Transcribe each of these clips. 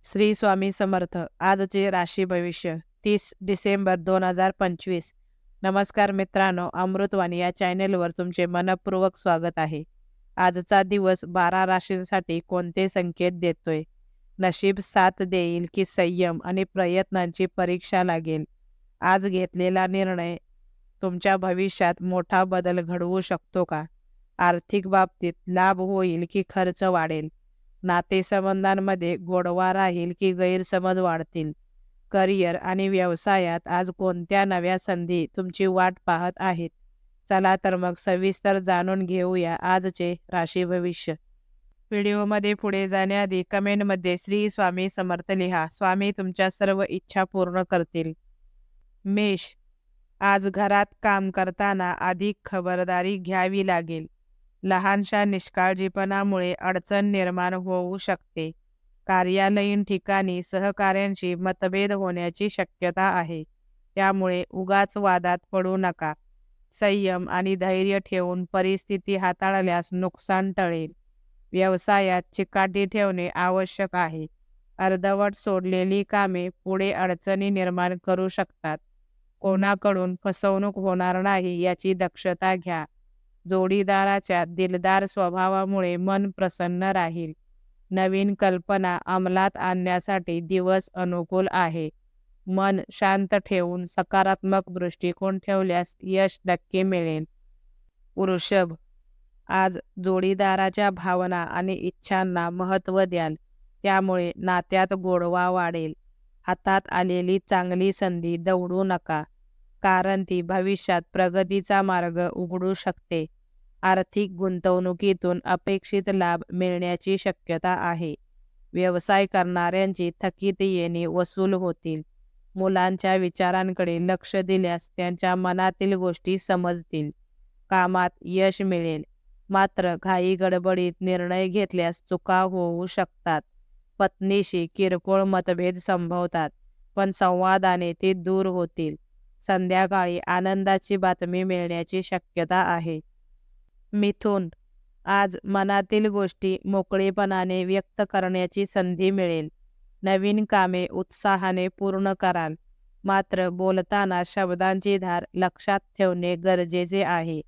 श्री स्वामी समर्थ. आजचे राशी भविष्य 30 डिसेंबर 2025. नमस्कार मित्रांनो, अमृतवाणी या चॅनेलवर तुमचे मनपूर्वक स्वागत आहे. आजचा दिवस 12 राशींसाठी कोणते संकेत देतोय? नशीब साथ देईल की संयम आणि प्रयत्नांची परीक्षा लागेल? आज घेतलेला निर्णय तुमच्या भविष्यात मोठा बदल घडवू शकतो का? आर्थिक बाबतीत लाभ होईल की खर्च वाढेल? नातेसंबंधांमध्ये गोडवा राहील की गैरसमज वाढतील? करिअर आणि व्यवसायात आज कोणत्या नव्या संधी तुमची वाट पाहत आहेत? चला तर मग सविस्तर जाणून घेऊया आजचे राशी भविष्य. व्हिडिओमध्ये पुढे जाण्याआधी कमेंटमध्ये श्री स्वामी समर्थ लिहा. स्वामी तुमच्या सर्व इच्छा पूर्ण करतील. मेष, आज घरात काम करताना अधिक खबरदारी घ्यावी लागेल. लहानशा निष्काळजीपणामुळे अडचण निर्माण होऊ शकते. कार्यालयीन ठिकाणी सहकाऱ्यांशी मतभेद होण्याची शक्यता आहे, त्यामुळे उगाच वादात पडू नका. संयम आणि धैर्य ठेवून परिस्थिती हाताळल्यास नुकसान टळेल. व्यवसायात चिकाटी ठेवणे आवश्यक आहे. अर्धवट सोडलेली कामे पुढे अडचणी निर्माण करू शकतात. कोणाकडून फसवणूक होणार नाही याची दक्षता घ्या. जोडीदाराच्या दिलदार स्वभावामुळे मन प्रसन्न राहील. नवीन कल्पना अंमलात आणण्यासाठी दिवस अनुकूल आहे. मन शांत ठेवून सकारात्मक दृष्टिकोन ठेवल्यास यश नक्की मिळेल. वृषभ, आज जोडीदाराच्या भावना आणि इच्छांना महत्त्व द्याल, त्यामुळे नात्यात गोडवा वाढेल. हातात आलेली चांगली संधी दवडू नका, कारण ती भविष्यात प्रगतीचा मार्ग उघडू शकते. आर्थिक गुंतवणुकीतून अपेक्षित लाभ मिळण्याची शक्यता आहे. व्यवसाय करणाऱ्यांची थकीत येणे वसूल होतील. मुलांच्या विचारांकडे लक्ष दिल्यास त्यांच्या मनातील गोष्टी समजतील. कामात यश मिळेल, मात्र घाई गडबडीत निर्णय घेतल्यास चुका होऊ शकतात. पत्नीशी किरकोळ मतभेद संभवतात, पण संवादाने ते दूर होतील. संध्याकाळी आनंदाची बातमी मिळण्याची शक्यता आहे. मिथुन, आज मनातील गोष्टी मोकळेपणाने व्यक्त करण्याची संधी मिळेल. नवीन कामे उत्साहाने पूर्ण कराल, मात्र बोलताना शब्दांची धार लक्षात ठेवणे गरजेचे आहे.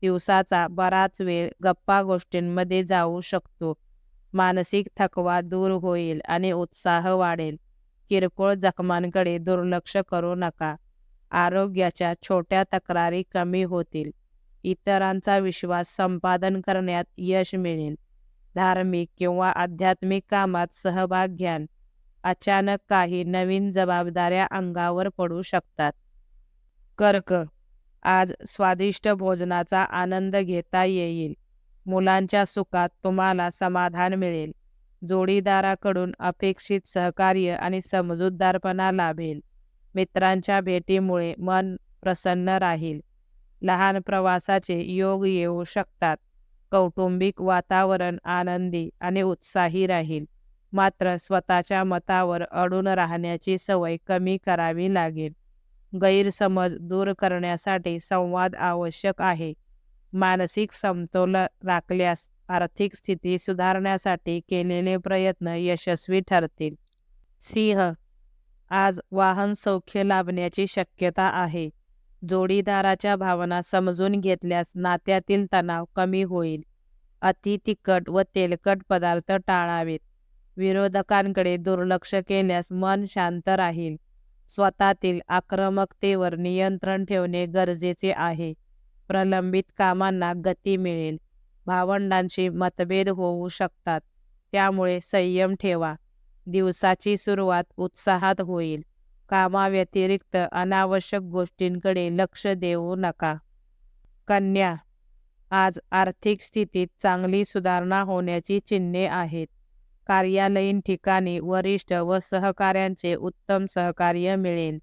दिवसाचा बराच वेळ गप्पा गोष्टींमध्ये जाऊ शकतो. मानसिक थकवा दूर होईल आणि उत्साह वाढेल. किरकोळ जखमांकडे दुर्लक्ष करू नका. आरोग्याच्या छोट्या तक्रारी कमी होतील. इतरांचा विश्वास संपादन करण्यात यश मिळेल. धार्मिक किंवा आध्यात्मिक कामात सहभाग घ्याल. अचानक काही नवीन जबाबदाऱ्या अंगावर पडू शकतात. कर्क, आज स्वादिष्ट भोजनाचा आनंद घेता येईल. मुलांच्या सुखात तुम्हाला समाधान मिळेल. जोडीदाराकडून अपेक्षित सहकार्य आणि समजूतदारपणा लाभेल. मित्रांच्या भेटीमुळे मन प्रसन्न राहील. लहान प्रवासाचे योग येऊ शकतात. कौटुंबिक वातावरण आनंदी आणि उत्साही राहील, मात्र स्वतःच्या मतावर अडून राहण्याची सवय कमी करावी लागेल. गैरसमज दूर करण्यासाठी संवाद आवश्यक आहे. मानसिक समतोल राखल्यास आर्थिक स्थिती सुधारण्यासाठी केलेले प्रयत्न यशस्वी ठरतील. सिंह, आज वाहन सौख्य लाभण्याची शक्यता आहे. जोडीदाराच्या भावना समजून घेतल्यास नात्यातील तणाव कमी होईल. अति तिखट व तेलकट पदार्थ टाळावेत. विरोधकांकडे दुर्लक्ष केल्यास मन शांत राहील. स्वतःतील आक्रमकतेवर नियंत्रण ठेवणे गरजेचे आहे. प्रलंबित कामांना गती मिळेल. भावंडांशी मतभेद होऊ शकतात, त्यामुळे संयम ठेवा. दिवसाची सुरुवात उत्साहात होईल. कामाव्यतिरिक्त अनावश्यक गोष्टींकडे लक्ष देऊ नका. कन्या, आज आर्थिक स्थितीत चांगली सुधारणा होण्याची चिन्हे आहेत. कार्यालयीन ठिकाणी वरिष्ठ व सहकाऱ्यांचे उत्तम सहकार्य मिळेल.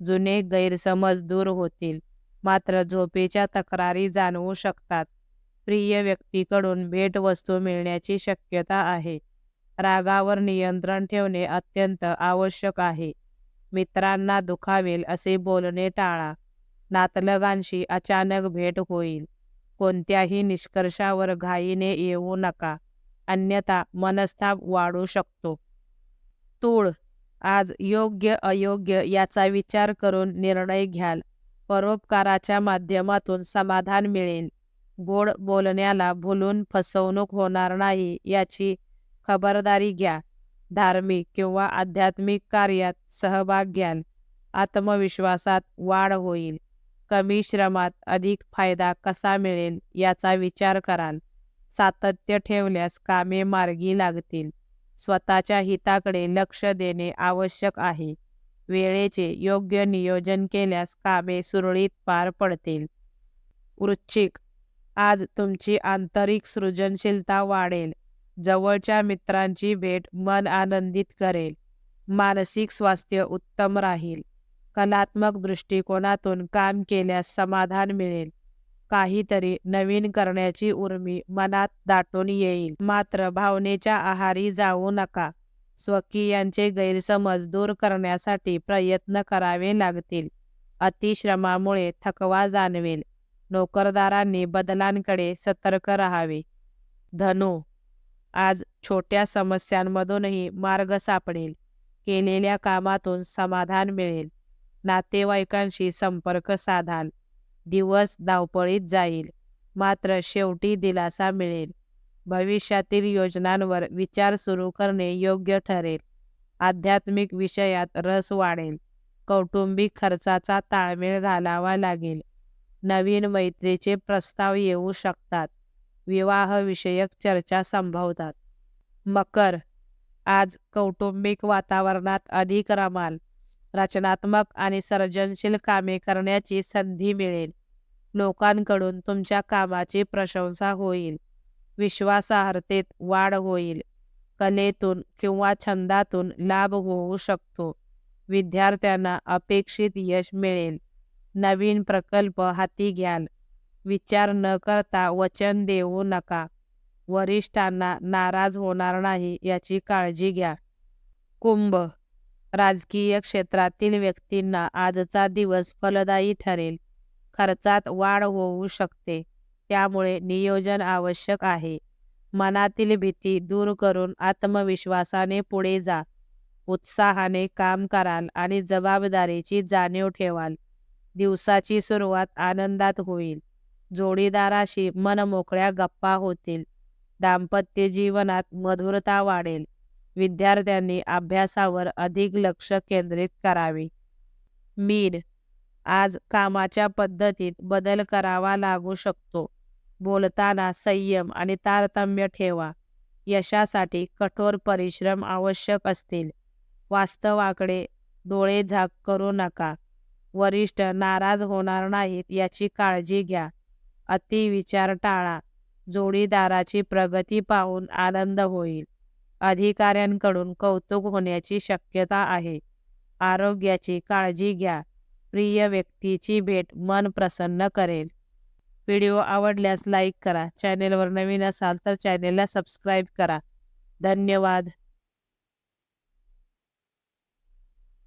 जुने गैरसमज दूर होतील, मात्र झोपेच्या तक्रारी जाणवू शकतात. प्रिय व्यक्तीकडून भेटवस्तू मिळण्याची शक्यता आहे. रागावर नियंत्रण ठेवणे अत्यंत आवश्यक आहे. मित्रांना दुखावेल असे बोलणे टाळा. नातलगांशी अचानक भेट होईल. कोणत्याही निष्कर्षावर घाईने येऊ नका, अन्यथा मनस्ताप वाढू शकतो. तूळ, आज योग्य अयोग्य याचा विचार करून निर्णय घ्याल. परोपकाराच्या माध्यमातून समाधान मिळेल. गोड बोलण्याला भुलून फसवणूक होणार नाही याची खबरदारी घ्या. धार्मिक किंवा आध्यात्मिक कार्यात सहभाग घ्याल. आत्मविश्वासात वाढ होईल. कमी श्रमात अधिक फायदा कसा मिळेल याचा विचार कराल. सातत्य ठेवल्यास कामे मार्गी लागतील. स्वतःच्या हिताकडे लक्ष देणे आवश्यक आहे. वेळेचे योग्य नियोजन केल्यास कामे सुरळीत पार पडतील. वृश्चिक, आज तुमची आंतरिक सृजनशीलता वाढेल. जवळच्या मित्रांची भेट मन आनंदित करेल. मानसिक स्वास्थ्य उत्तम राहील. कलात्मक दृष्टिकोनातून काम केल्यास समाधान मिळेल. काहीतरी नवीन करण्याची उर्मी मनात दाटून येईल. मात्र भावनेच्या आहारी जाऊ नका. स्वकीयांचे गैरसमज दूर करण्यासाठी प्रयत्न करावे लागतील. अतिश्रमामुळे थकवा जाणवेल. नोकरदारांनी बदलांकडे सतर्क राहावे. धनु, आज छोट्या समस्यांमधूनही मार्ग सापडेल. केलेल्या कामातून समाधान मिळेल. नातेवाईकांशी संपर्क साधाल. दिवस धावपळीत जाईल, मात्र शेवटी दिलासा मिळेल. भविष्यातील योजनांवर विचार सुरू करणे योग्य ठरेल. आध्यात्मिक विषयात रस वाढेल. कौटुंबिक खर्चाचा ताळमेळ घालावा लागेल. नवीन मैत्रीचे प्रस्ताव येऊ शकतात. विवाहविषयक चर्चा संभवतात. मकर, आज कौटुंबिक वातावरणात अधिक रमाल. रचनात्मक आणि सर्जनशील कामे करण्याची संधी मिळेल. लोकांकडून तुमच्या कामाची प्रशंसा होईल. विश्वासार्हतेत वाढ होईल. कलेतून किंवा छंदातून लाभ होऊ शकतो. विद्यार्थ्यांना अपेक्षित यश मिळेल. नवीन प्रकल्प हाती घ्याल. विचार न करता वचन देऊ नका. वरिष्ठांना नाराज होणार नाही याची काळजी घ्या. कुंभ, राजकीय क्षेत्रातील व्यक्तींना आजचा दिवस फलदायी ठरेल. खर्चात वाढ होऊ शकते, त्यामुळे नियोजन आवश्यक आहे. मनातील भीती दूर करून आत्मविश्वासाने पुढे जा. उत्साहाने काम कराल आणि जबाबदारीची जाणीव ठेवाल. दिवसाची सुरुवात आनंदात होईल. जोडीदाराशी मनमोकळ्या गप्पा होतील. दाम्पत्य जीवनात मधुरता वाढेल. विद्यार्थ्यांनी अभ्यासावर अधिक लक्ष केंद्रित करावे. मीन, आज कामाच्या पद्धतीत बदल करावा लागू शकतो. बोलताना संयम आणि तारतम्य ठेवा. यशासाठी कठोर परिश्रम आवश्यक असतील. वास्तवाकडे डोळे झाक करू नका. वरिष्ठ नाराज होणार नाहीत याची काळजी घ्या. अतिविचार टाळा. जोडीदाराची प्रगती पाहून आनंद होईल. अधिकाऱ्यांकडून कौतुक होण्याची शक्यता आहे. आरोग्याची काळजी घ्या. प्रिय व्यक्तीची भेट मन प्रसन्न करेल. व्हिडिओ आवडल्यास लाईक करा. चॅनेलवर नवीन असाल तर चॅनेलला सबस्क्राईब करा. धन्यवाद.